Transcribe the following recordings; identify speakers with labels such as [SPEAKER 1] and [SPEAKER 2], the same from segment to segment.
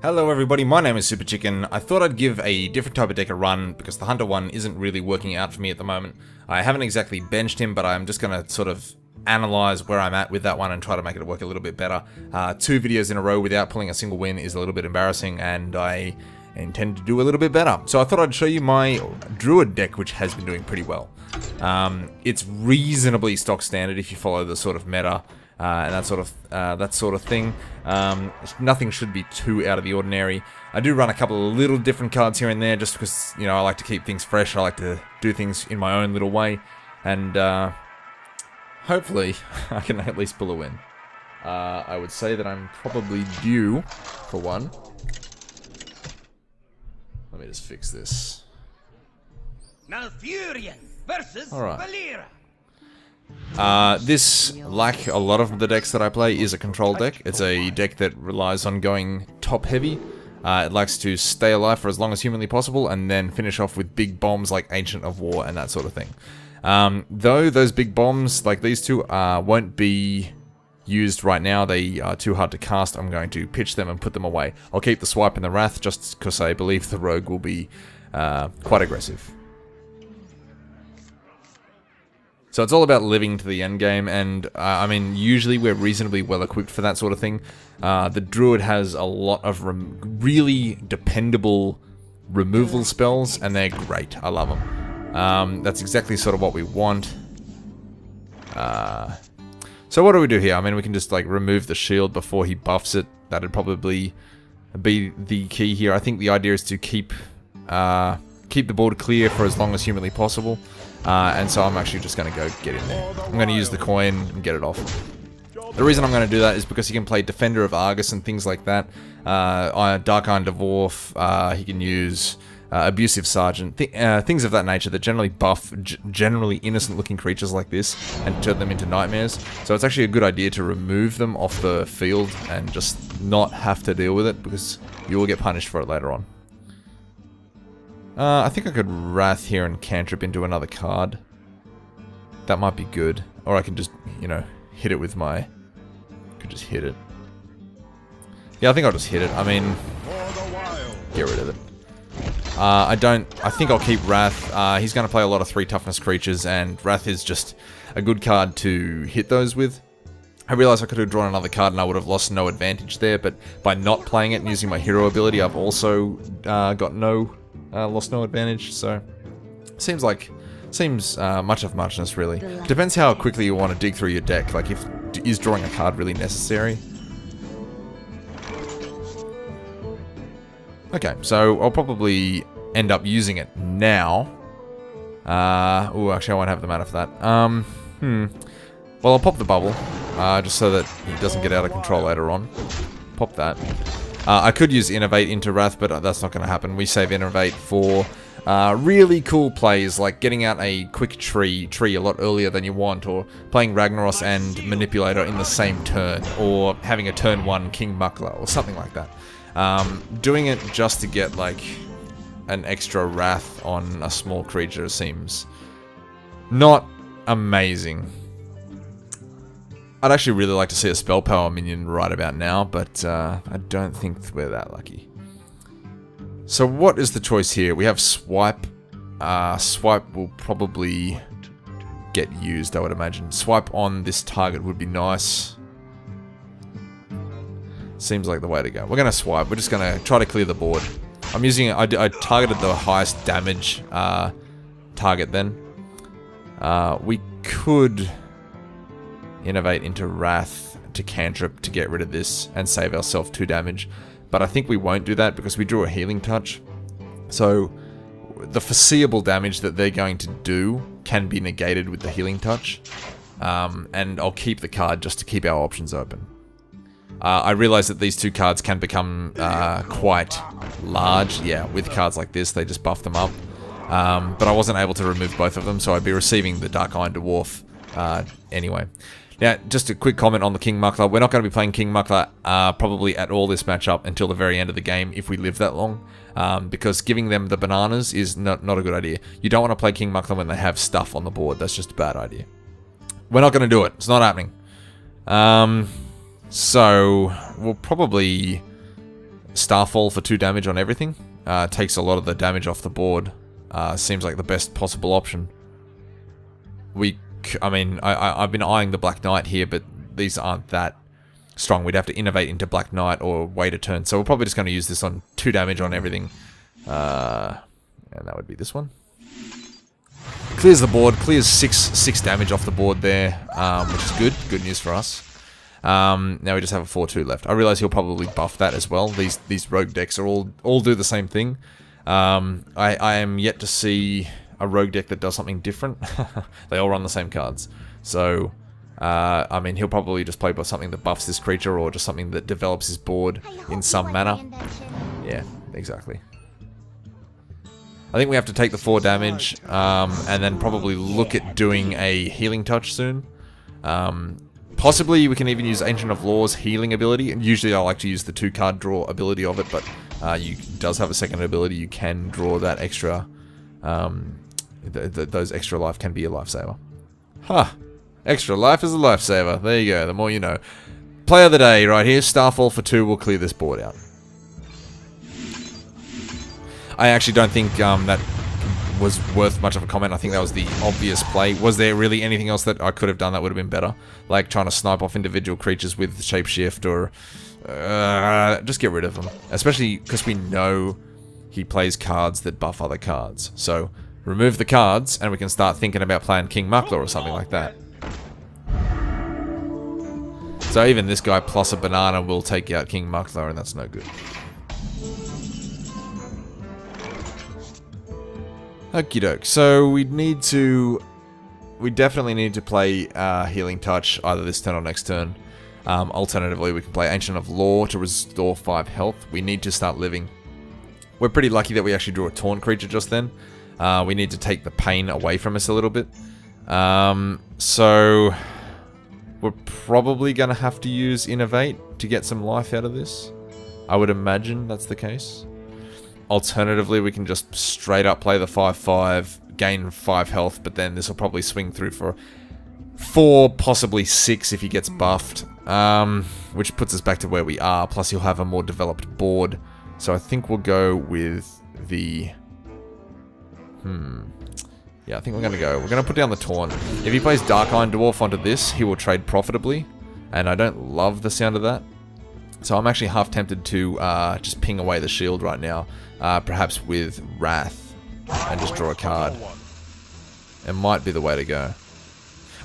[SPEAKER 1] Hello everybody, my name is Super Chicken. I thought I'd give a different type of deck a run because the Hunter one isn't really working out for me at the moment. I haven't exactly benched him, but I'm just going to sort of analyze where I'm at with that one and try to make it work a little bit better. 2 videos in a row without pulling a single win is a little bit embarrassing, and I intend to do a little bit better. So I thought I'd show you my Druid deck, which has been doing pretty well. It's reasonably stock standard if you follow the sort of meta. And that sort of thing. Nothing should be too out of the ordinary. I do run a couple of little different cards here and there, just because, you know, I like to keep things fresh. I like to do things in my own little way, and hopefully I can at least pull a win. I would say that I'm probably due for one. Let me just fix this.
[SPEAKER 2] Malfurion versus
[SPEAKER 1] Alright.
[SPEAKER 2] Valera.
[SPEAKER 1] This, like a lot of the decks that I play, is a control deck. It's a deck that relies on going top heavy. It likes to stay alive for as long as humanly possible and then finish off with big bombs like Ancient of War and that sort of thing. Though those big bombs, like these two, won't be used right now. They are too hard to cast. I'm going to pitch them and put them away. I'll keep the Swipe and the Wrath just because I believe the Rogue will be quite aggressive. So it's all about living to the end game, and I mean, usually we're reasonably well equipped for that sort of thing. The Druid has a lot of really dependable removal spells, and they're great. I love them. That's exactly sort of what we want. So what do we do here? I mean, we can just like remove the shield before he buffs it. That'd probably be the key here. I think the idea is to keep the board clear for as long as humanly possible. And so I'm actually just going to go get in there. I'm going to use the coin and get it off. The reason I'm going to do that is because he can play Defender of Argus and things like that. Dark Iron Dwarf, he can use Abusive Sergeant, things of that nature that generally buff generally innocent looking creatures like this and turn them into nightmares. So it's actually a good idea to remove them off the field and just not have to deal with it, because you will get punished for it later on. I think I could Wrath here and cantrip into another card. That might be good. Or I can just, you know, hit it with my... Could just hit it. Yeah, I think I'll just hit it. I mean... Get rid of it. I think I'll keep Wrath. He's going to play a lot of 3 toughness creatures, and Wrath is just a good card to hit those with. I realize I could have drawn another card and I would have lost no advantage there, but by not playing it and using my hero ability, I've also got lost no advantage. So seems much of muchness, really. Depends how quickly you want to dig through your deck. Like, is drawing a card really necessary? Okay, so I'll probably end up using it now. Oh, actually I won't have the mana for that. Well, I'll pop the bubble, just so that he doesn't get out of control later on. Pop that. I could use Innervate into Wrath, but that's not going to happen. We save Innervate for really cool plays, like getting out a quick tree a lot earlier than you want, or playing Ragnaros and Manipulator in the same turn, or having a turn 1 King Mukla, or something like that. Doing it just to get, like, an extra Wrath on a small creature seems not amazing. I'd actually really like to see a Spell Power minion right about now, but I don't think we're that lucky. So what is the choice here? We have Swipe. Swipe will probably get used, I would imagine. Swipe on this target would be nice. Seems like the way to go. We're going to swipe. We're just going to try to clear the board. I'm using... I targeted the highest damage target then. We could... Innervate into Wrath to cantrip to get rid of this and save ourselves 2 damage. But I think we won't do that because we drew a healing touch. So the foreseeable damage that they're going to do can be negated with the healing touch. And I'll keep the card just to keep our options open. I realize that these 2 cards can become quite large. Yeah, with cards like this, they just buff them up. But I wasn't able to remove both of them, so I'd be receiving the Dark Iron Dwarf anyway. Now, just a quick comment on the King Mukla. We're not going to be playing King Mukla probably at all this matchup until the very end of the game, if we live that long. Because giving them the bananas is not a good idea. You don't want to play King Mukla when they have stuff on the board. That's just a bad idea. We're not going to do it. It's not happening. So we'll probably
[SPEAKER 2] Starfall for 2 damage on everything. Takes a lot of the damage off the board. Seems like the best possible option. I mean, I've been eyeing the Black Knight here, but these aren't that strong. We'd have to innovate into Black Knight or wait a turn. So we're probably just going to use this on 2 damage on everything. And that would be this one. Clears the board. Clears 6 damage off the board there, which is good. Good news for us. Now we just have a 4-2 left. I realize he'll probably buff that as well. These rogue decks are all do the same thing. I am yet to see a rogue deck that does something different. They all run the same cards. So, I mean, he'll probably just play by something that buffs this creature or just something that develops his board in some manner. Yeah, exactly. I think we have to take the 4 damage, and then probably look at doing a healing touch soon. Possibly we can even use Ancient of Law's healing ability. And usually I like to use the 2-card draw ability of it, but does have a second ability. You can draw that extra... those extra life can be a lifesaver. Huh. Extra life is a lifesaver. There you go. The more you know. Play of the day right here. Starfall for 2 will clear this board out. I actually don't think that was worth much of a comment. I think that was the obvious play. Was there really anything else that I could have done that would have been better? Like trying to snipe off individual creatures with Shapeshift or... just get rid of them. Especially because we know he plays cards that buff other cards. So... remove the cards, and we can start thinking about playing King Mukla or something like that. So even this guy plus a banana will take out King Mukla, and that's no good. Okie doke. So we definitely need to play Healing Touch either this turn or next turn. Alternatively, we can play Ancient of Law to restore 5 health. We need to start living. We're pretty lucky that we actually drew a Taunt creature just then. We need to take the pain away from us a little bit. So we're probably going to have to use Innervate to get some life out of this. I would imagine that's the case. Alternatively, we can just straight up play the 5/5, gain 5 health, but then this will probably swing through for 4, possibly 6 if he gets buffed. Which puts us back to where we are, plus he'll have a more developed board. So I think we'll go with the... yeah, I think we're going to put down the Taunt. If he plays Dark Iron Dwarf onto this, he will trade profitably. And I don't love the sound of that. So I'm actually half tempted to just ping away the shield right now. Perhaps with Wrath. And just draw a card. It might be the way to go.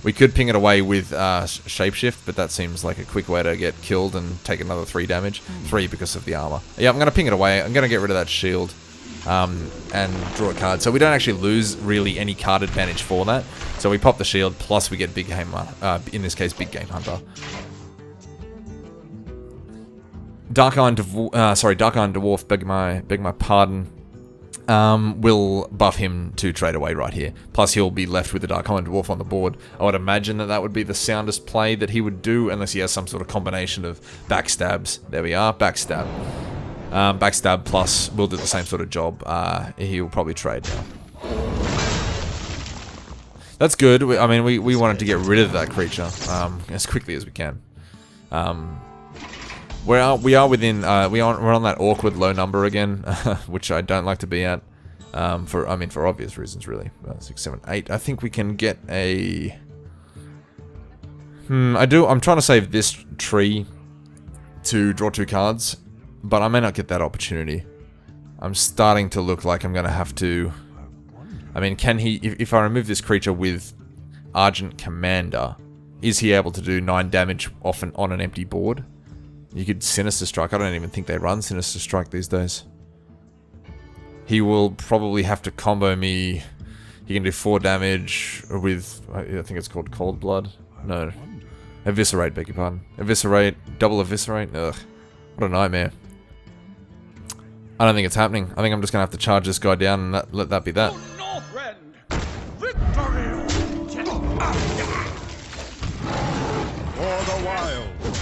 [SPEAKER 2] We could ping it away with Shapeshift, but that seems like a quick way to get killed and take another 3 damage. 3 because of the armor. Yeah, I'm going to ping it away. I'm going to get rid of that shield. And draw a card. So we don't actually lose really any card advantage for that. So we pop the shield, plus we get Big Game, in this case, Big Game Hunter. Dark Iron Dwarf, beg my pardon, will buff him to trade away right here. Plus he'll be left with the Dark Iron Dwarf on the board. I would imagine that would be the soundest play that he would do, unless he has some sort of combination of backstabs. There we are, backstab. Backstab plus will do the same sort of job. He'll probably trade now. That's good. I mean, we wanted to get rid of that creature as quickly as we can. We're on that awkward low number again, which I don't like to be at. For obvious reasons, really. 6, 7, 8. I think we can get a. I'm trying to save this tree to draw 2 cards. But I may not get that opportunity. I'm starting to look like I'm going to have to... I mean, can he... If I remove this creature with Argent Commander, is he able to do 9 damage often on an empty board? You could Sinister Strike. I don't even think they run Sinister Strike these days. He will probably have to combo me... He can do 4 damage with... I think it's called Cold Blood. No. Eviscerate, beg your pardon. Eviscerate. Double Eviscerate. Ugh. What a nightmare. I don't think it's happening. I think I'm just going to have to charge this guy down and let that be that.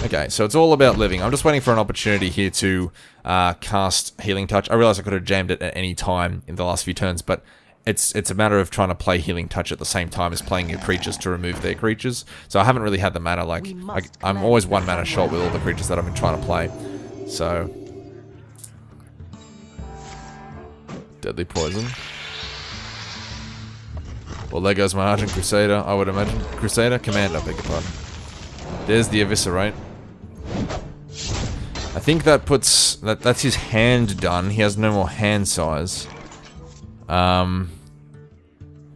[SPEAKER 2] Okay, so it's all about living. I'm just waiting for an opportunity here to cast Healing Touch. I realize I could have jammed it at any time in the last few turns, but it's a matter of trying to play Healing Touch at the same time as playing your creatures to remove their creatures. So I haven't really had the mana, I'm always 1 mana short with all the creatures that I've been trying to play. So...
[SPEAKER 1] Deadly poison. Well, there goes my Argent Crusader, I would imagine. Crusader? Commander, beg your pardon. There's the Eviscerate. I think that puts... That's his hand done. He has no more hand size. But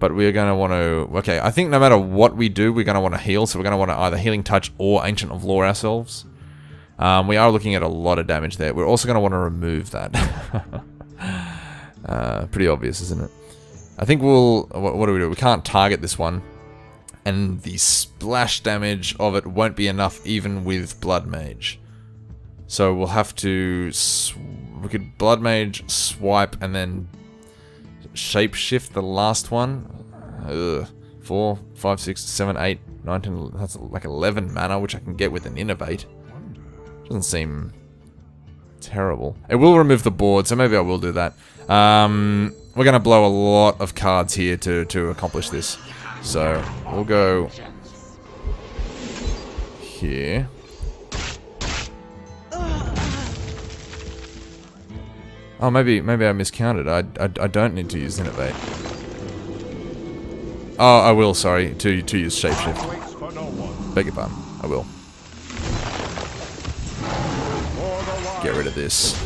[SPEAKER 1] we're going to want to... Okay, I think no matter what we do, we're going to want to heal. So we're going to want to either Healing Touch or Ancient of Lore ourselves. We are looking at a lot of damage there. We're also going to want to remove that. Pretty obvious, isn't it? I think we'll... What do we do? We can't target this one. And the splash damage of it won't be enough even with Blood Mage. So we'll have to... We could Blood Mage, swipe, and then... Shapeshift the last one. 4, 5, 6, 7, 8, 9, 10... That's like 11 mana, which I can get with an Innervate. Doesn't seem... terrible. It will remove the board, so maybe I will do that. We're going to blow a lot of cards here to accomplish this. So, we'll go here. Oh, maybe I miscounted. I don't need to use Innervate. Oh, I will, sorry, to use Shapeshift. Beg your pardon, I will. Get rid of this.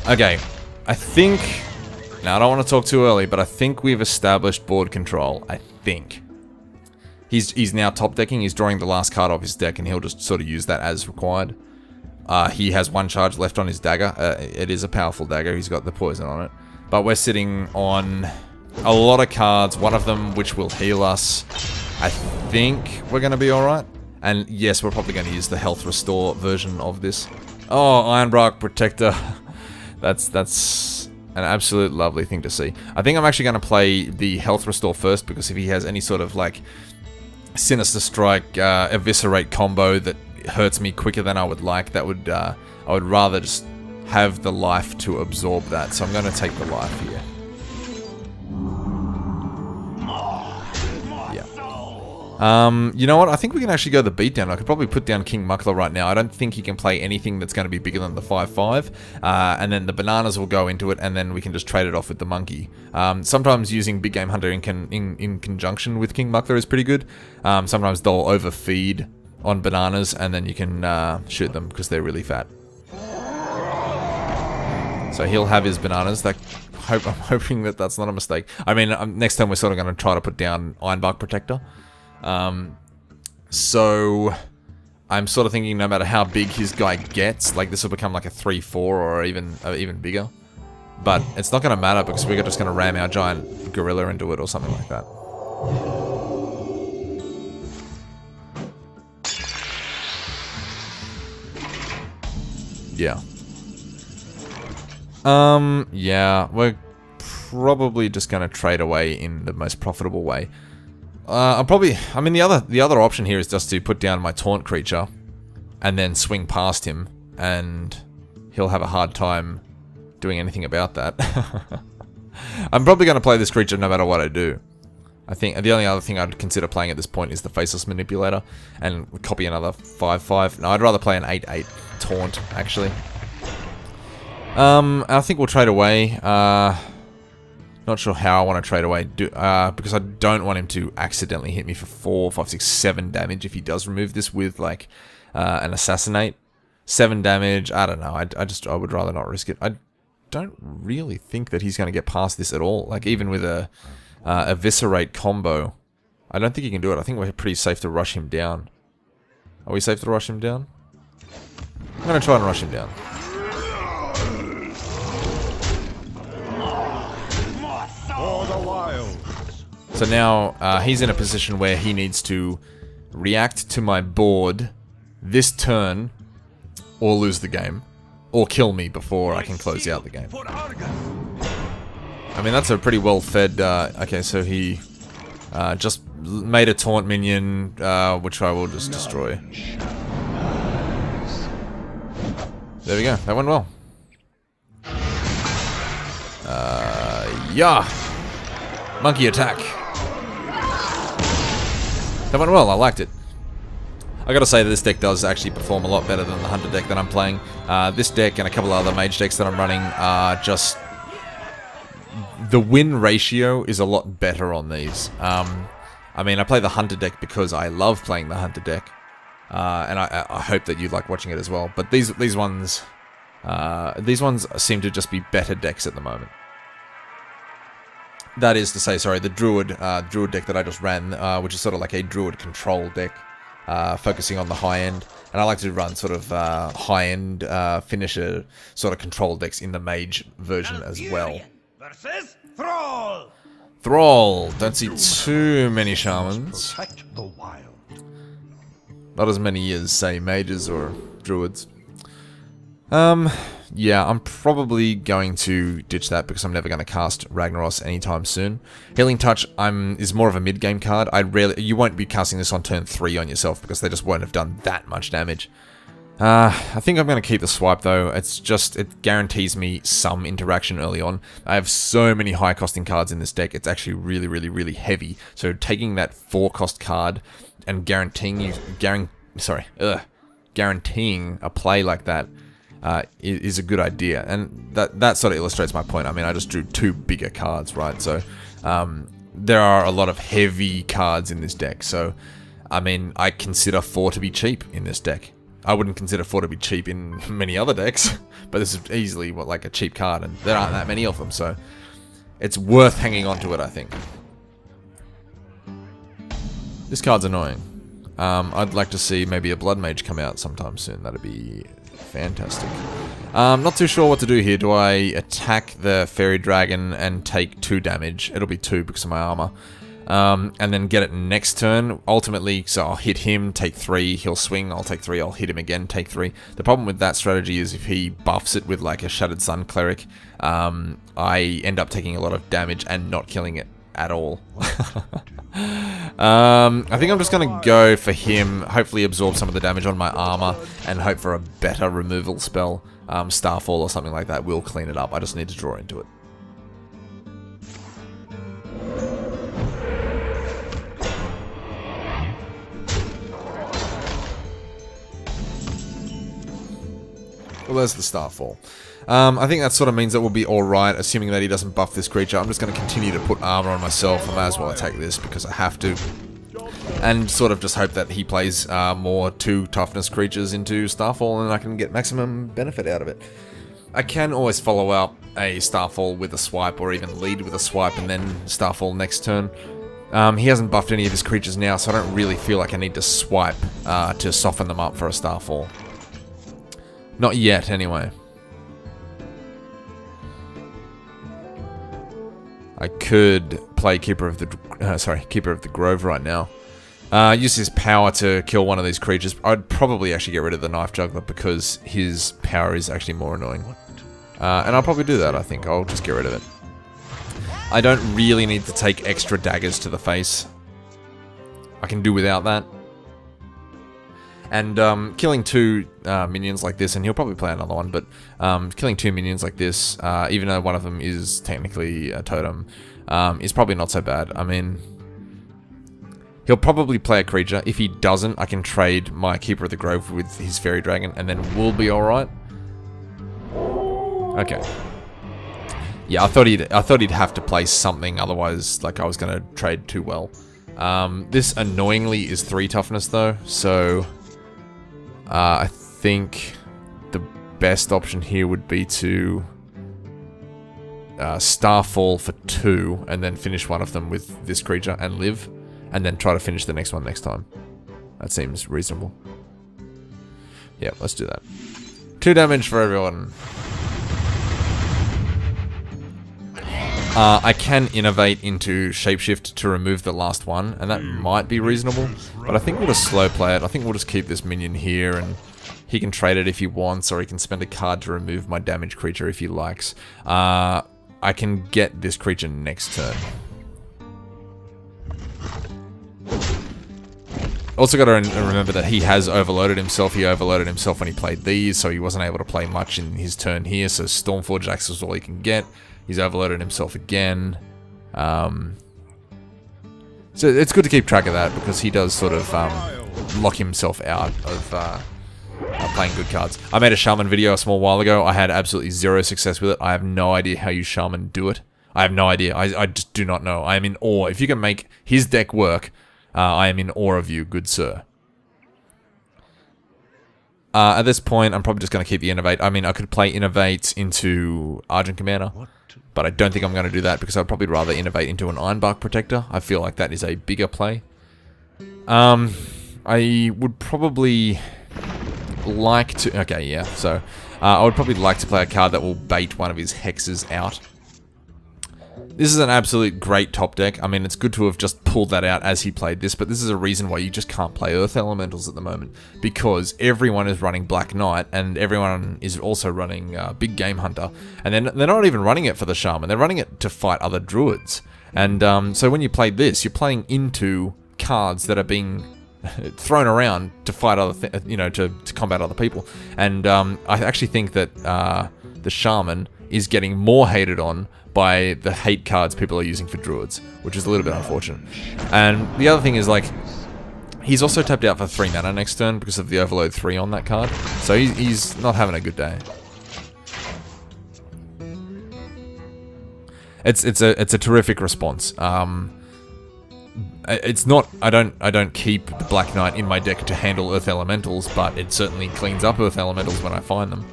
[SPEAKER 1] Okay, I think... Now, I don't want to talk too early, but I think we've established board control. I think. He's now top decking. He's drawing the last card off his deck, and he'll just sort of use that as required. He has 1 charge left on his dagger. It is a powerful dagger. He's got the poison on it. But we're sitting on a lot of cards. One of them which will heal us. I think we're going to be alright. And yes, we're probably going to use the health restore version of this. Oh, Ironbark Protector. That's an absolute lovely thing to see. I think I'm actually going to play the health restore first, because if he has any sort of like Sinister Strike, Eviscerate combo that hurts me quicker than I would like, that would I would rather just have the life to absorb that. So I'm going to take the life here. You know what? I think we can actually go the beatdown. I could probably put down King Mukla right now. I don't think he can play anything that's going to be bigger than the 5/5. And then the bananas will go into it, and then we can just trade it off with the monkey. Sometimes using Big Game Hunter in conjunction with King Mukla is pretty good. Sometimes they'll overfeed on bananas, and then you can shoot them because they're really fat. So he'll have his bananas. I'm hoping that that's not a mistake. I mean, next time we're sort of going to try to put down Ironbark Protector. So I'm sort of thinking no matter how big his guy gets, like this will become like a 3/4 or even bigger. But it's not going to matter because we're just going to ram our giant gorilla into it or something like that. Yeah. Yeah, we're probably just going to trade away in the most profitable way. I mean, the other option here is just to put down my taunt creature and then swing past him, and he'll have a hard time doing anything about that. I'm probably going to play this creature no matter what I do. I think the only other thing I'd consider playing at this point is the Faceless Manipulator and copy another 5/5. No, I'd rather play an 8/8 taunt, actually. I think we'll trade away. Not sure how I want to trade away, because I don't want him to accidentally hit me for 4, 5, 6, 7 damage if he does remove this with, like, an Assassinate. 7 damage, I don't know, I would rather not risk it. I don't really think that he's going to get past this at all, like, even with a Eviscerate combo. I don't think he can do it. I think we're pretty safe to rush him down. Are we safe to rush him down? I'm going to try and rush him down. So now he's in a position where he needs to react to my board this turn, or lose the game, or kill me before I can close out the game. I mean, that's a pretty well-fed... okay, so he just made a taunt minion, which I will just destroy. There we go. That went well. Yeah! Monkey attack. That went well, I liked it. I gotta say that this deck does actually perform a lot better than the Hunter deck that I'm playing. This deck and a couple of other mage decks that I'm running are just the win ratio is a lot better on these. I mean, I play the Hunter deck because I love playing the Hunter deck. And I hope that you like watching it as well. But these ones seem to just be better decks at the moment. That is to say, sorry, the Druid deck that I just ran, which is sort of like a Druid control deck, focusing on the high end. And I like to run sort of high end finisher sort of control decks in the mage version as well.
[SPEAKER 3] Versus Thrall.
[SPEAKER 1] Thrall. Don't see too many shamans.
[SPEAKER 3] Protect the wild.
[SPEAKER 1] Not as many as, say, mages or druids. Yeah, I'm probably going to ditch that because I'm never going to cast Ragnaros anytime soon. Healing Touch is more of a mid-game card. You won't be casting this on turn 3 on yourself because they just won't have done that much damage. I think I'm going to keep the swipe though. It guarantees me some interaction early on. I have so many high costing cards in this deck. It's actually really, really, really heavy. So taking that 4 cost card and guaranteeing a play like that is a good idea. And that sort of illustrates my point. I mean, I just drew 2 bigger cards, right? So there are a lot of heavy cards in this deck. So, I mean, I consider 4 to be cheap in this deck. I wouldn't consider 4 to be cheap in many other decks, but this is easily like a cheap card, and there aren't that many of them, so it's worth hanging on to it, I think. This card's annoying. I'd like to see maybe a Blood Mage come out sometime soon. That'd be fantastic. Not too sure what to do here. Do I attack the Fairy Dragon and take 2 damage? It'll be 2 because of my armor. And then get it next turn. Ultimately, so I'll hit him, take 3, he'll swing, I'll take 3, I'll hit him again, take 3. The problem with that strategy is if he buffs it with like a Shattered Sun Cleric, I end up taking a lot of damage and not killing it at all. I think I'm just going to go for him, hopefully absorb some of the damage on my armor, and hope for a better removal spell. Starfall or something like that will clean it up. I just need to draw into it. Well, there's the Starfall. I think that sort of means that we'll be alright, assuming that he doesn't buff this creature. I'm just going to continue to put armor on myself. I might as well attack this because I have to. And sort of just hope that he plays more 2 toughness creatures into Starfall and I can get maximum benefit out of it. I can always follow up a Starfall with a swipe or even lead with a swipe and then Starfall next turn. He hasn't buffed any of his creatures now, so I don't really feel like I need to swipe to soften them up for a Starfall. Not yet, anyway. I could play Keeper of the Grove right now. Use his power to kill one of these creatures. I'd probably actually get rid of the Knife Juggler because his power is actually more annoying. And I'll probably do that, I think. I'll just get rid of it. I don't really need to take extra daggers to the face. I can do without that. And killing 2 minions like this, and he'll probably play another one, but killing 2 minions like this, even though one of them is technically a totem, is probably not so bad. I mean, he'll probably play a creature. If he doesn't, I can trade my Keeper of the Grove with his Fairy Dragon, and then we'll be alright. Okay. Yeah, I thought he'd have to play something, otherwise, like, I was going to trade too well. This annoyingly is 3 toughness though, so I think the best option here would be to Starfall for 2 and then finish one of them with this creature and live, and then try to finish the next one next time. That seems reasonable. Yeah, let's do that. 2 damage for everyone. I can innovate into Shapeshift to remove the last one, and that might be reasonable, but I think we'll just slow play it. I think we'll just keep this minion here, and he can trade it if he wants, or he can spend a card to remove my damaged creature if he likes. I can get this creature next turn. Also got to remember that he has overloaded himself. He overloaded himself when he played these, so he wasn't able to play much in his turn here, so Stormforge Axe is all he can get. He's overloaded himself again. So it's good to keep track of that because he does sort of lock himself out of playing good cards. I made a Shaman video a small while ago. I had absolutely 0 success with it. I have no idea how you Shaman do it.
[SPEAKER 2] I have no idea. I just do not know. I am in awe. If you can make his deck work, I am in awe of you, good sir. At this point, I'm probably just going to keep the Innervate. I mean, I could play Innervate into Argent Commander, but I don't think I'm going to do that because I'd probably rather Innervate into an Ironbark Protector. I feel like that is a bigger play. I would probably like to... Okay, yeah, so... I would probably like to play a card that will bait one of his hexes out. This is an absolute great top deck. I mean, it's good to have just pulled that out as he played this, but this is a reason why you just can't play Earth Elementals at the moment. Because everyone is running Black Knight, and everyone is also running Big Game Hunter. And they're not even running it for the Shaman, they're running it to fight other Druids. And so when you play this, you're playing into cards that are being thrown around to fight other, to combat other people. And I actually think that the Shaman is getting more hated on by the hate cards people are using for Druids, which is a little bit unfortunate. And the other thing is, like, he's also tapped out for 3 mana next turn because of the Overload 3 on that card, so he's not having a good day. It's a terrific response. It's not. I don't keep the Black Knight in my deck to handle Earth Elementals, but it certainly cleans up Earth Elementals when I find them.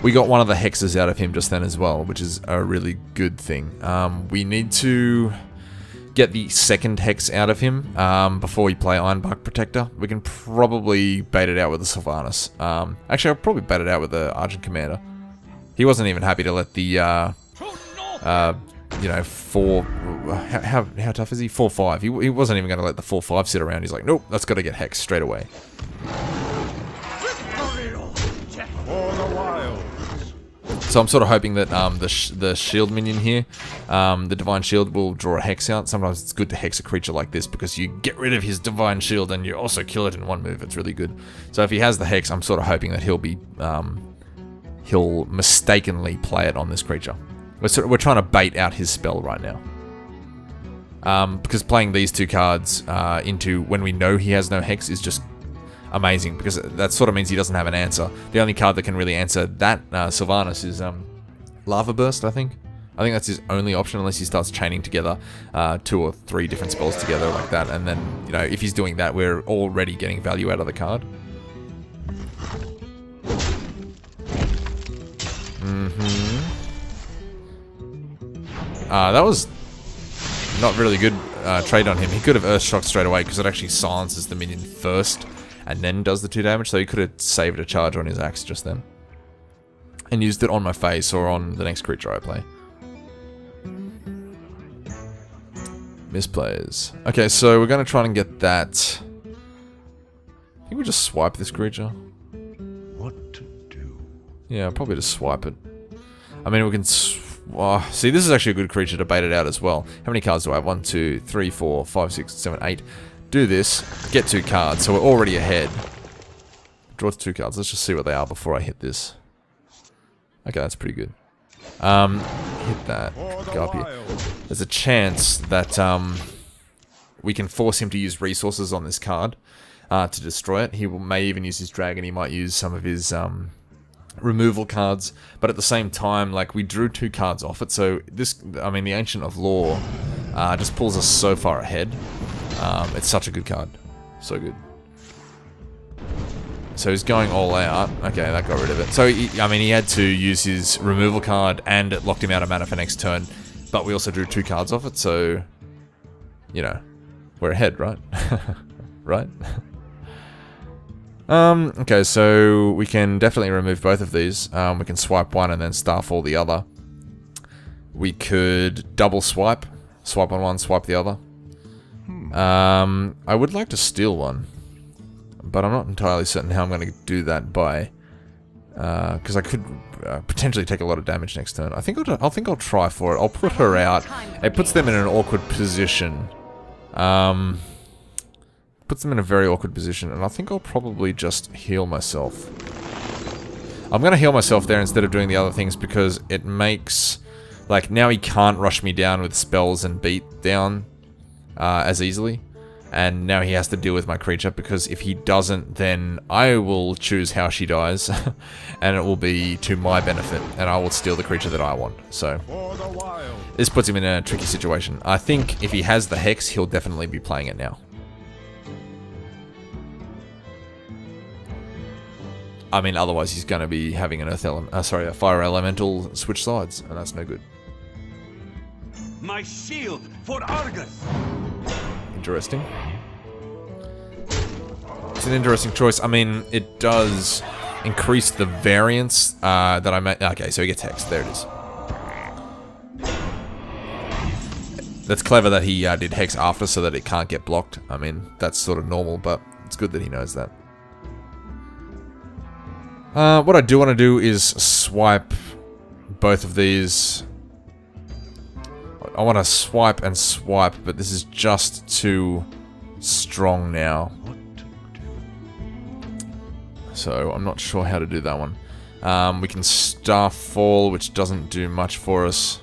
[SPEAKER 2] We got one of the hexes out of him just then as well, which is a really good thing. We need to get the second hex out of him before we play Ironbark Protector. We can probably bait it out with the Sylvanas. Actually, I'll probably bait it out with the Argent Commander. He wasn't even happy to let the, how tough is he? 4/5. He wasn't even going to let the 4/5 sit around. He's like, nope, that's got to get hexed straight away. So I'm sort of hoping that the shield minion here, the Divine Shield, will draw a hex out. Sometimes it's good to hex a creature like this because you get rid of his Divine Shield and you also kill it in one move. It's really good. So if he has the hex, I'm sort of hoping that he'll mistakenly play it on this creature. We're trying to bait out his spell right now. Because playing these 2 cards into when we know he has no hex is just amazing, because that sort of means he doesn't have an answer. The only card that can really answer that Sylvanas is Lava Burst, I think. I think that's his only option, unless he starts chaining together 2 or 3 different spells together like that. And then, if he's doing that, we're already getting value out of the card. That was not really good trade on him. He could have Earthshocked straight away because it actually silences the minion first and then does the 2 damage, so he could have saved a charge on his axe just then. And used it on my face or on the next creature I play. Misplays. Okay, so we're going to try and get that... I think we just swipe this creature.
[SPEAKER 3] What to do?
[SPEAKER 2] Yeah, probably just swipe it. I mean, we can... see, this is actually a good creature to bait it out as well. How many cards do I have? 1, 2, 3, 4, 5, 6, 7, 8. Do this, get 2 cards, so we're already ahead. Draw 2 cards. Let's just see what they are before I hit this. Okay, that's pretty good. Hit that. Go up here. There's a chance that we can force him to use resources on this card to destroy it. He may even use his dragon. He might use some of his removal cards, but at the same time, like, we drew 2 cards off it, so this, I mean, the Ancient of Law just pulls us so far ahead. It's such a good card. So good. So he's going all out. Okay, that got rid of it. So, he had to use his removal card, and it locked him out of mana for next turn, but we also drew 2 cards off it, so, we're ahead, right? Right? Okay, so we can definitely remove both of these. We can swipe one and then Starfall the other. We could double swipe. Swipe on one, swipe the other. I would like to steal one, but I'm not entirely certain how I'm going to do that by... because I could potentially take a lot of damage next turn. I think I'll try for it. I'll put her out. It puts them in an awkward position. Puts them in a very awkward position, and I think I'll probably just heal myself. I'm going to heal myself there instead of doing the other things, because it makes... Like, now he can't rush me down with spells and beat down as easily.
[SPEAKER 1] And now he has to deal with my creature, because if he doesn't, then I will choose how she dies, and it will be to my benefit, and I will steal the creature that I want. So this puts him in a tricky situation. I think if he has the Hex, he'll definitely be playing it now. I mean, otherwise he's going to be having an a Fire Elemental switch sides, and that's no good.
[SPEAKER 3] My shield for Argus.
[SPEAKER 1] Interesting. It's an interesting choice. I mean, it does increase the variance that I made. Okay, so he gets Hex. There it is. That's clever that he did Hex after so that it can't get blocked. I mean, that's sort of normal, but it's good that he knows that. What I do want to do is swipe both of these. I want to swipe and swipe, but this is just too strong now. So I'm not sure how to do that one. We can Starfall, which doesn't do much for us.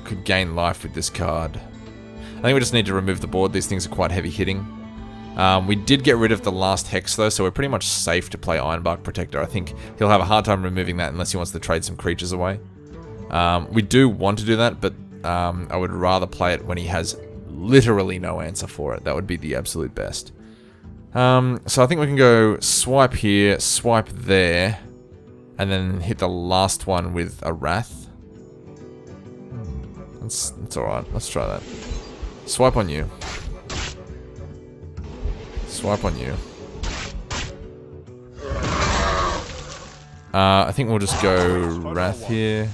[SPEAKER 1] Could gain life with this card. I think we just need to remove the board. These things are quite heavy hitting. We did get rid of the last Hex though, so we're pretty much safe to play Ironbark Protector. I think he'll have a hard time removing that unless he wants to trade some creatures away. We do want to do that, but I would rather play it when he has literally no answer for it. That would be the absolute best. So I think we can go swipe here, swipe there, and then hit the last one with a Wrath. That's alright, let's try that. Swipe on you. Swipe on you. I think we'll just go Wrath here.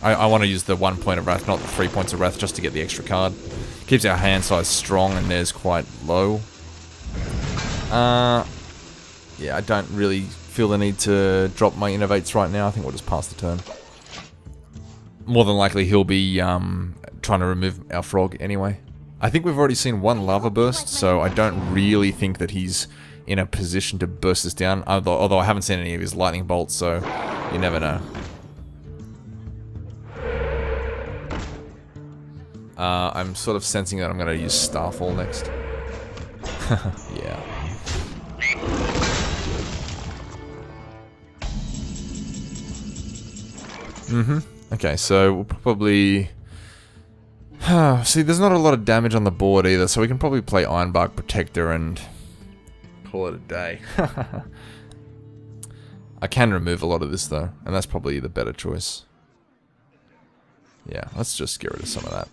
[SPEAKER 1] I want to use the 1 point of Wrath, not the 3 points of Wrath, just to get the extra card. Keeps our hand size strong, and theirs quite low. Yeah, I don't really feel the need to drop my Innervates right now. I think we'll just pass the turn. More than likely, he'll be trying to remove our frog anyway. I think we've already seen one Lava Burst, so I don't really think that he's in a position to burst this down. Although I haven't seen any of his lightning bolts, so you never know. I'm sort of sensing that I'm going to use Starfall next. Yeah. Okay, so we'll probably... See, there's not a lot of damage on the board either, so we can probably play Ironbark Protector and call it a day. I can remove a lot of this though, and that's probably the better choice. Yeah, let's just get rid of some of that.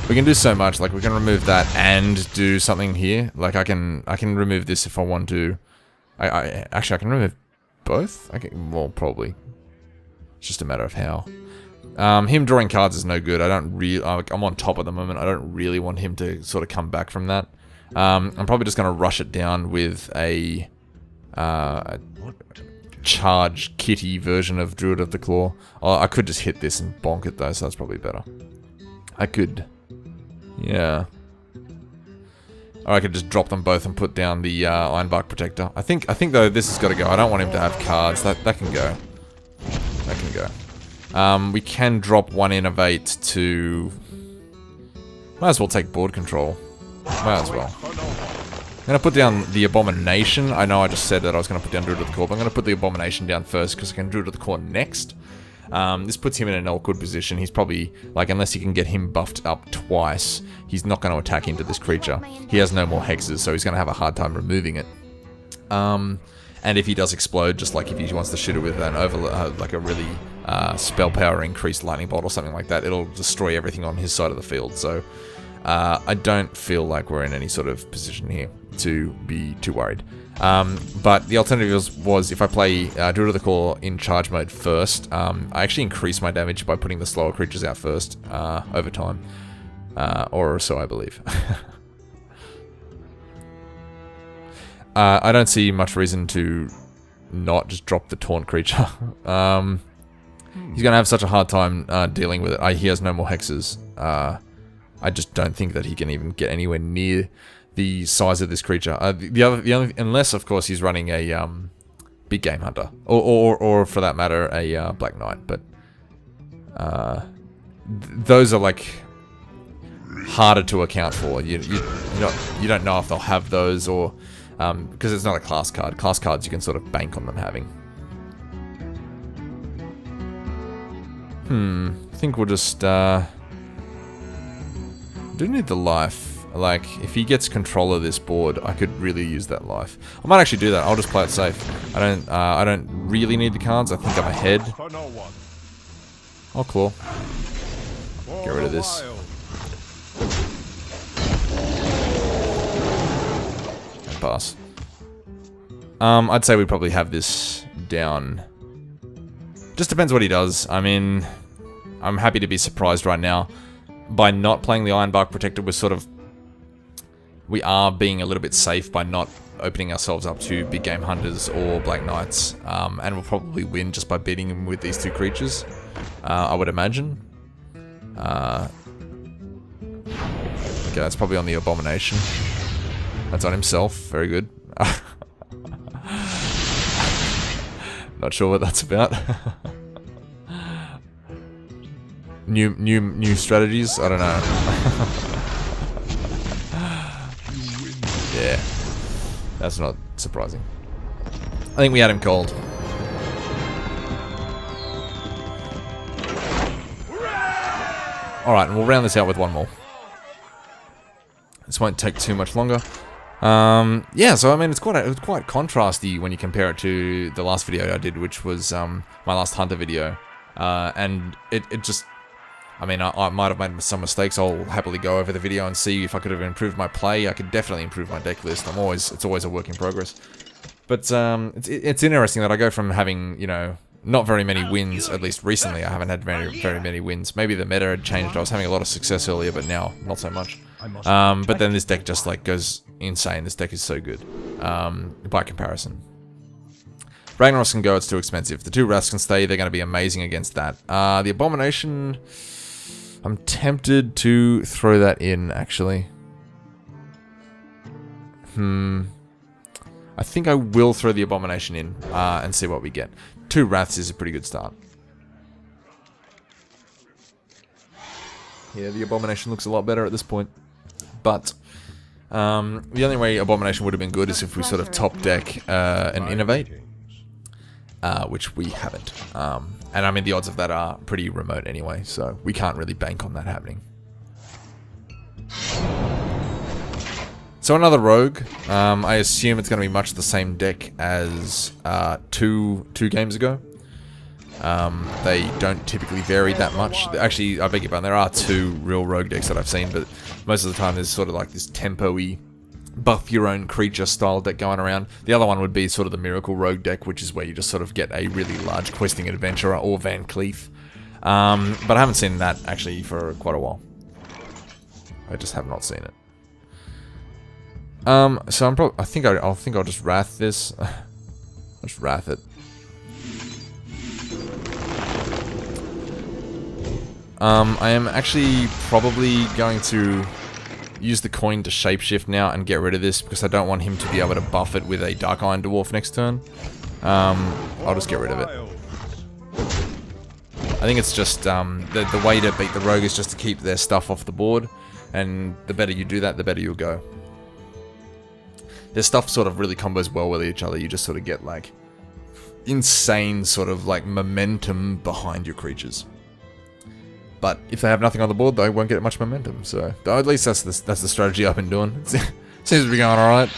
[SPEAKER 1] We can do so much, like we can remove that and do something here. Like I can remove this if I want to. Actually I can remove both? Well, probably. It's just a matter of how. Him drawing cards is no good. I'm on top at the moment. I don't really want him to sort of come back from that. I'm probably just going to rush it down with a charge kitty version of Druid of the Claw. I could just hit this and bonk it though, so that's probably better. I could... Yeah. Or I could just drop them both and put down the Ironbark Protector. I think though this has got to go. I don't want him to have cards. That can go. That can go. We can drop one Innervate to... Might as well take board control. Might as well. I'm going to put down the Abomination. I know I just said that I was going to put down Druid of the Core, but I'm going to put the Abomination down first because I can Druid of the Core next. This puts him in an awkward position. He's probably, like, unless you can get him buffed up twice, he's not going to attack into this creature. He has no more hexes, so he's going to have a hard time removing it. And if he does explode, just like if he wants to shoot it with an like a really spell power increased lightning bolt or something like that, it'll destroy everything on his side of the field. So I don't feel like we're in any sort of position here to be too worried. But the alternative was if I play Druid of the Core in charge mode first, I actually increase my damage by putting the slower creatures out first over time. Or so I believe. I don't see much reason to not just drop the taunt creature. He's going to have such a hard time dealing with it. He has no more hexes. I just don't think that he can even get anywhere near the size of this creature. The only, unless of course he's running a big game hunter, or for that matter a Black Knight. But
[SPEAKER 2] those are like harder to account for. You don't know if they'll have those, or because it's not a class card. Class cards you can sort of bank on them having. I think we'll just do need the life. Like, if he gets control of this board, I could really use that life. I might actually do that. I'll just play it safe. I don't really need the cards. I think I'm ahead. Oh, claw. Get rid of this. And pass. I'd say we probably have this down. Just depends what he does. I mean, I'm happy to be surprised right now. By not playing the Ironbark Protector, we are being a little bit safe by not opening ourselves up to big game hunters or black knights, and we'll probably win just by beating him with these two creatures, I would imagine. Okay, that's probably on the Abomination. That's on himself. Very good. Not sure what that's about. New strategies? I don't know. Yeah, that's not surprising. I think we had him cold. Alright, and we'll round this out with one more. This won't take too much longer. Yeah, so I mean, it's quite contrasty when you compare it to the last video I did, which was my last Hunter video. And it just... I mean, I might have made some mistakes. I'll happily go over the video and see if I could have improved my play. I could definitely improve my deck list. It's always a work in progress. But it's interesting that I go from having, you know, not very many wins, at least recently. I haven't had very many wins. Maybe the meta had changed. I was having a lot of success earlier, but now not so much. But then this deck just like goes insane. This deck is so good by comparison. Ragnaros can go, it's too expensive. The two Wraths can stay, they're going to be amazing against that. The Abomination... I'm tempted to throw that in, actually. I think I will throw the Abomination in and see what we get. Two Wraths is a pretty good start. Yeah, the Abomination looks a lot better at this point. But the only way Abomination would have been good is if we sort of top deck an Innervate. Which we haven't. And I mean, the odds of that are pretty remote anyway, so we can't really bank on that happening. So another Rogue. I assume it's going to be much the same deck as two games ago. They don't typically vary that much. Actually, I beg your pardon, there are two real Rogue decks that I've seen, but most of the time there's sort of like this tempo-y buff your own creature style deck going around. The other one would be sort of the Miracle Rogue deck, which is where you just sort of get a really large questing adventurer or Van Cleef. But I haven't seen that actually for quite a while. I just have not seen it. So I think I'll just Wrath this. I'll just Wrath it. I am actually probably going to use the coin to shapeshift now and get rid of this because I don't want him to be able to buff it with a Dark Iron Dwarf next turn. I'll just get rid of it. I think it's just the way to beat the Rogue is just to keep their stuff off the board, and the better you do that, the better you'll go. Their stuff sort of really combos well with each other. You just sort of get like insane sort of like momentum behind your creatures. But if they have nothing on the board, they won't get much momentum. So at least that's the strategy I've been doing. Seems to be going all right.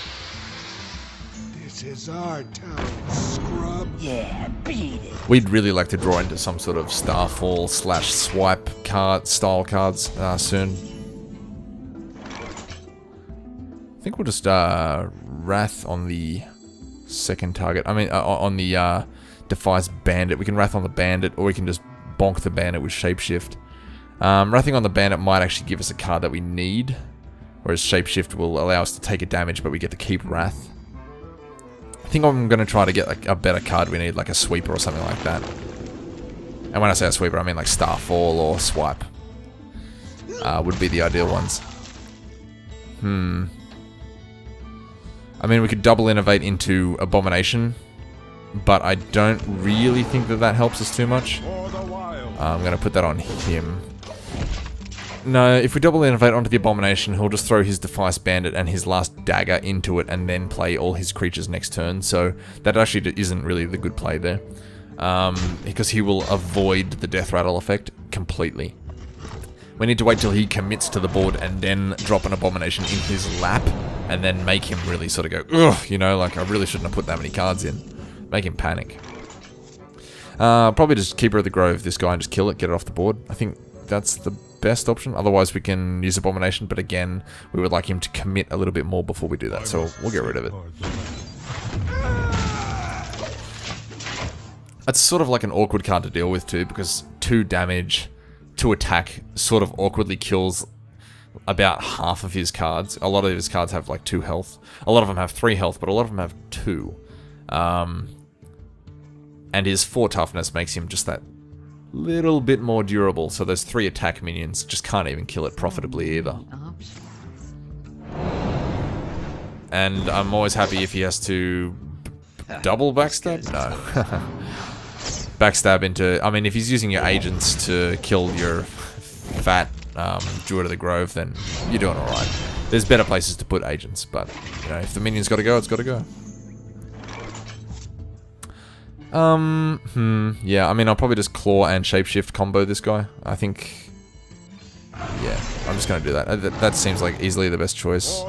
[SPEAKER 4] This is our town, scrub.
[SPEAKER 5] Yeah, beat it.
[SPEAKER 2] We'd really like to draw into some sort of Starfall / swipe card style cards soon. I think we'll just Wrath on the second target. I mean, on the Defies Bandit. We can Wrath on the Bandit, or we can just bonk the Bandit with Shapeshift. Wrathing on the Bandit might actually give us a card that we need, whereas Shapeshift will allow us to take a damage, but we get to keep Wrath. I think I'm going to try to get like a better card we need, like a Sweeper or something like that. And when I say a Sweeper, I mean like Starfall or Swipe. Would be the ideal ones. I mean, we could double Innervate into Abomination, but I don't really think that helps us too much. I'm going to put that on him. No, if we double Innervate onto the Abomination, he'll just throw his Defice Bandit and his last dagger into it and then play all his creatures next turn, so that actually isn't really the good play there. Because he will avoid the Death Rattle effect completely. We need to wait till he commits to the board and then drop an Abomination in his lap and then make him really sort of go, ugh, you know, like I really shouldn't have put that many cards in. Make him panic. Probably just Keeper of the Grove this guy and just kill it, get it off the board. I think that's the best option. Otherwise we can use Abomination, but again, we would like him to commit a little bit more before we do that, so we'll get rid of it. It's sort of like an awkward card to deal with too, because 2 damage, 2 attack sort of awkwardly kills about half of his cards. A lot of his cards have like 2 health. A lot of them have 3 health, but a lot of them have 2. And his 4 toughness makes him just that little bit more durable, so those 3 attack minions just can't even kill it profitably either. And I'm always happy if he has to double backstab? No. Backstab into... I mean, if he's using your agents to kill your fat Druid of the Grove, then you're doing alright. There's better places to put agents, but, you know, if the minion's gotta go, it's gotta go. Yeah, I mean, I'll probably just Claw and Shapeshift combo this guy. I think... Yeah, I'm just gonna do that. That seems like easily the best choice.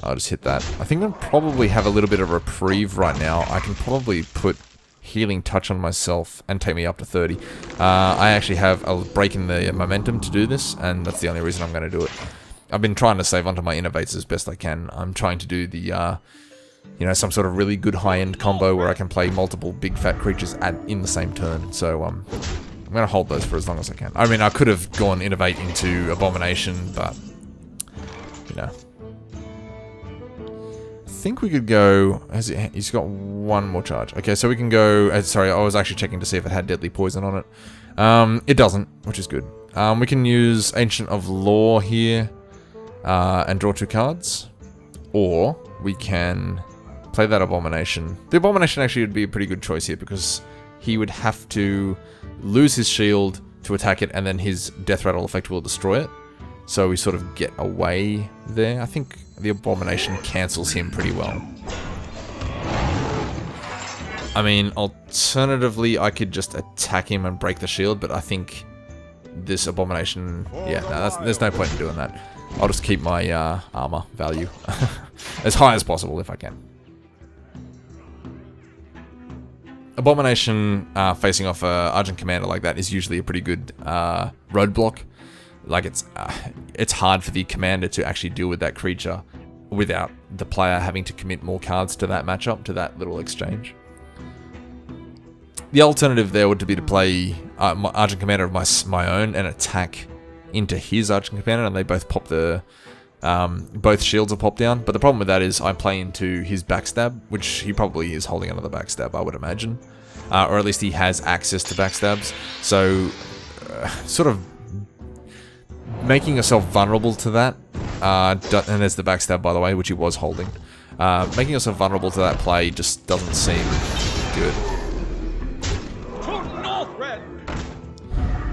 [SPEAKER 2] I'll just hit that. I think I'll probably have a little bit of reprieve right now. I can probably put Healing Touch on myself and take me up to 30. I actually have a break in the momentum to do this, and that's the only reason I'm gonna do it. I've been trying to save onto my Innervates as best I can. I'm trying to do the, you know, some sort of really good high-end combo where I can play multiple big fat creatures in the same turn. So, I'm going to hold those for as long as I can. I mean, I could have gone Innervate into Abomination, but, you know. I think we could go... He's got 1 more charge. Okay, so we can go... sorry, I was actually checking to see if it had Deadly Poison on it. It doesn't, which is good. We can use Ancient of Law here and draw 2 cards. Or we can... play that Abomination. The Abomination actually would be a pretty good choice here because he would have to lose his shield to attack it and then his Death Rattle effect will destroy it. So we sort of get away there. I think the Abomination cancels him pretty well. I mean, alternatively, I could just attack him and break the shield, but I think this Abomination... Yeah, no, there's no point in doing that. I'll just keep my armor value as high as possible if I can. Abomination facing off a Argent Commander like that is usually a pretty good roadblock. Like it's hard for the commander to actually deal with that creature without the player having to commit more cards to that matchup, to that little exchange. The alternative there would be to play my Argent Commander of my own and attack into his Argent Commander, and they both pop the... both shields are popped down, but the problem with that is I play into his backstab, which he probably is holding another backstab, I would imagine. Or at least he has access to backstabs. So, sort of making yourself vulnerable to that, and there's the backstab, by the way, which he was holding. Making yourself vulnerable to that play just doesn't seem good.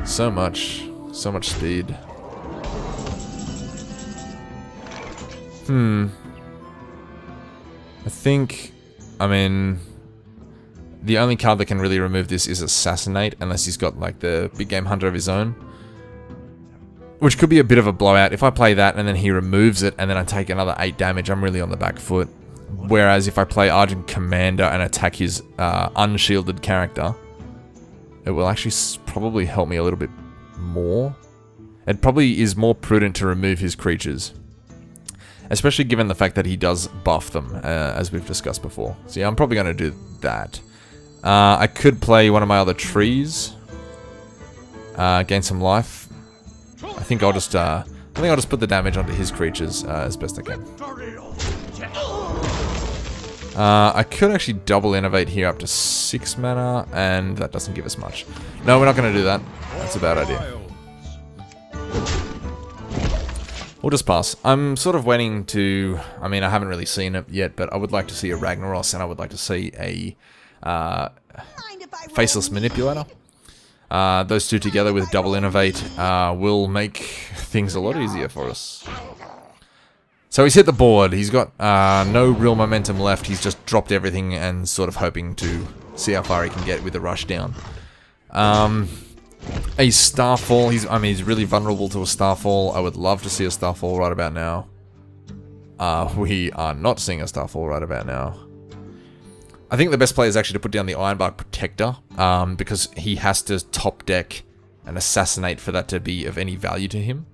[SPEAKER 2] So much speed. I think, I mean, the only card that can really remove this is Assassinate, unless he's got, like, the Big Game Hunter of his own. Which could be a bit of a blowout. If I play that and then he removes it and then I take another 8 damage, I'm really on the back foot. Whereas if I play Argent Commander and attack his unshielded character, it will actually probably help me a little bit more. It probably is more prudent to remove his creatures. Especially given the fact that he does buff them, as we've discussed before. So yeah, I'm probably going to do that. I could play one of my other trees. Gain some life. I think I'll just put the damage onto his creatures as best I can. I could actually double Innervate here up to 6 mana, and that doesn't give us much. No, we're not going to do that. That's a bad idea. We'll just pass. I'm sort of waiting to... I mean, I haven't really seen it yet, but I would like to see a Ragnaros, and I would like to see a Faceless Manipulator.
[SPEAKER 1] Those two together with double Innervate will make things a lot easier for us. So he's hit the board. He's got no real momentum left. He's just dropped everything and sort of hoping to see how far he can get with the rush down. A Starfall. He's really vulnerable to a Starfall. I would love to see a Starfall right about now. We are not seeing a Starfall right about now. I think the best play is actually to put down the Ironbark Protector, because he has to top deck and assassinate for that to be of any value to him.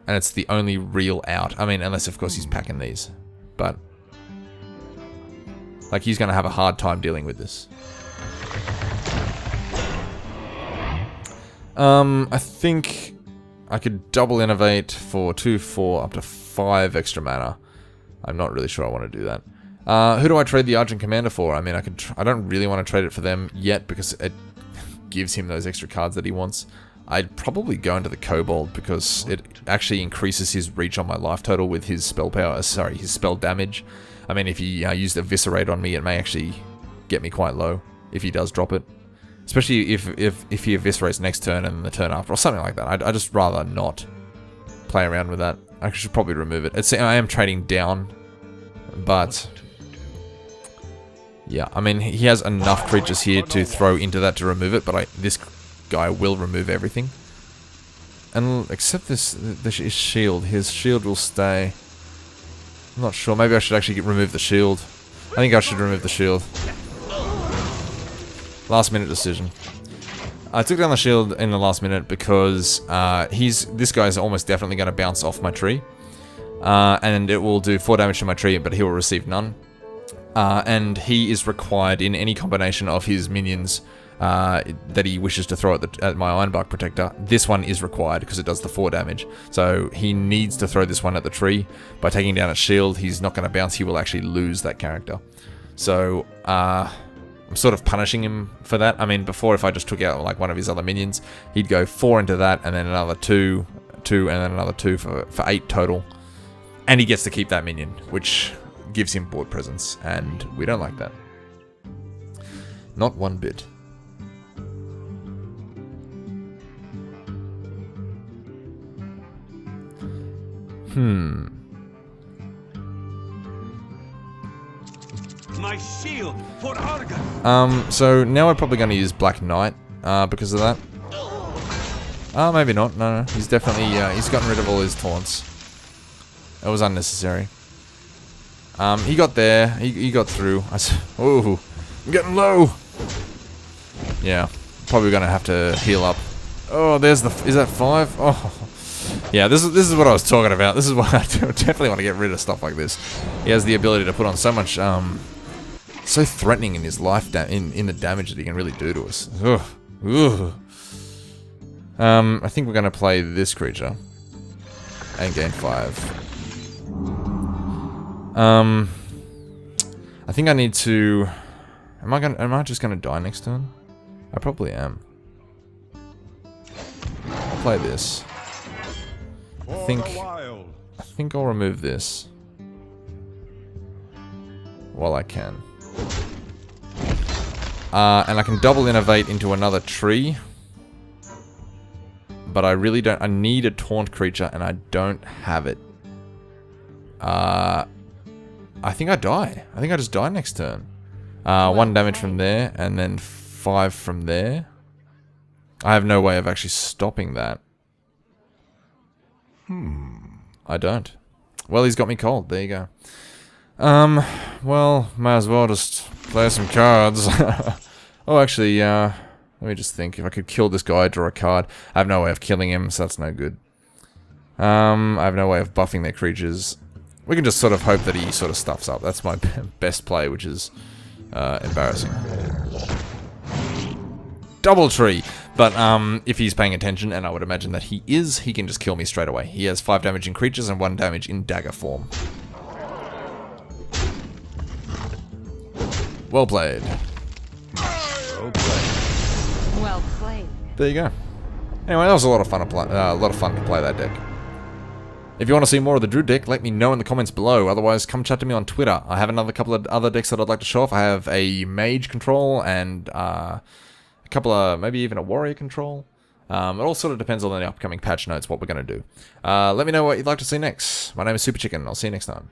[SPEAKER 1] And it's the only real out. I mean, unless of course he's packing these. But like, he's going to have a hard time dealing with this. I think I could double Innervate for 2, 4, up to 5 extra mana. I'm not really sure I want to do that. Who do I trade the Argent Commander for? I mean, I don't really want to trade it for them yet because it gives him those extra cards that he wants. I'd probably go into the Kobold because it actually increases his reach on my life total with his spell power. Sorry, his spell damage. I mean, if he used Eviscerate on me, it may actually get me quite low if he does drop it. Especially if he Eviscerates next turn and the turn after, or something like that. I'd just rather not play around with that. I should probably remove it. I am trading down, but yeah, I mean, he has enough creatures here to throw into that to remove it, but this guy will remove everything. And except this shield. His shield will stay. I'm not sure. Maybe I should actually remove the shield. I think I should remove the shield. Last minute decision. I took down the shield in the last minute because this guy is almost definitely going to bounce off my tree. And it will do 4 damage to my tree, but he will receive none. And he is required in any combination of his minions that he wishes to throw at my Ironbark Protector. This one is required because it does the 4 damage. So he needs to throw this one at the tree. By taking down its shield, he's not going to bounce. He will actually lose that character. So I'm sort of punishing him for that. I mean, before, if I just took out like one of his other minions, he'd go 4 into that, and then another 2, and then another 2 for 8 total. And he gets to keep that minion, which gives him board presence, and we don't like that. Not one bit.
[SPEAKER 3] My shield for Argus.
[SPEAKER 1] So now we're probably going to use Black Knight because of that. Maybe not. No. He's definitely he's gotten rid of all his taunts. It was unnecessary. He got there. He got through. Oh, I'm getting low. Yeah, probably going to have to heal up. Oh, there's the. Is that 5? Oh. Yeah, this is what I was talking about. This is why I definitely want to get rid of stuff like this. He has the ability to put on so much, so threatening in his life, in the damage that he can really do to us. Ugh. Ugh. I think we're going to play this creature and gain 5. I think I need to. Am I just going to die next turn? I probably am. I'll play this. I think I'll remove this while I can. And I can double Innervate into another tree. But I really don't. I need a taunt creature and I don't have it. I think I die. I think I just die next turn. 1 damage from there and then 5 from there. I have no way of actually stopping that. I don't. Well, he's got me cold. There you go. Well, might as well just play some cards. Oh, actually, let me just think. If I could kill this guy, draw a card. I have no way of killing him, so that's no good. I have no way of buffing their creatures. We can just sort of hope that he sort of stuffs up. That's my best play, which is embarrassing. Double tree. But if he's paying attention, and I would imagine that he is, he can just kill me straight away. He has 5 damage in creatures and 1 damage in dagger form. Well played.
[SPEAKER 5] Well played.
[SPEAKER 1] There you go. Anyway, that was a lot of fun to play. That deck. If you want to see more of the Druid deck, let me know in the comments below. Otherwise, come chat to me on Twitter. I have another couple of other decks that I'd like to show off. I have a Mage Control and
[SPEAKER 2] couple of, maybe even a warrior control. It all sort of depends on the upcoming patch notes what we're going to do. Let me know what you'd like to see next. My name is Super Chicken. I'll see you next time.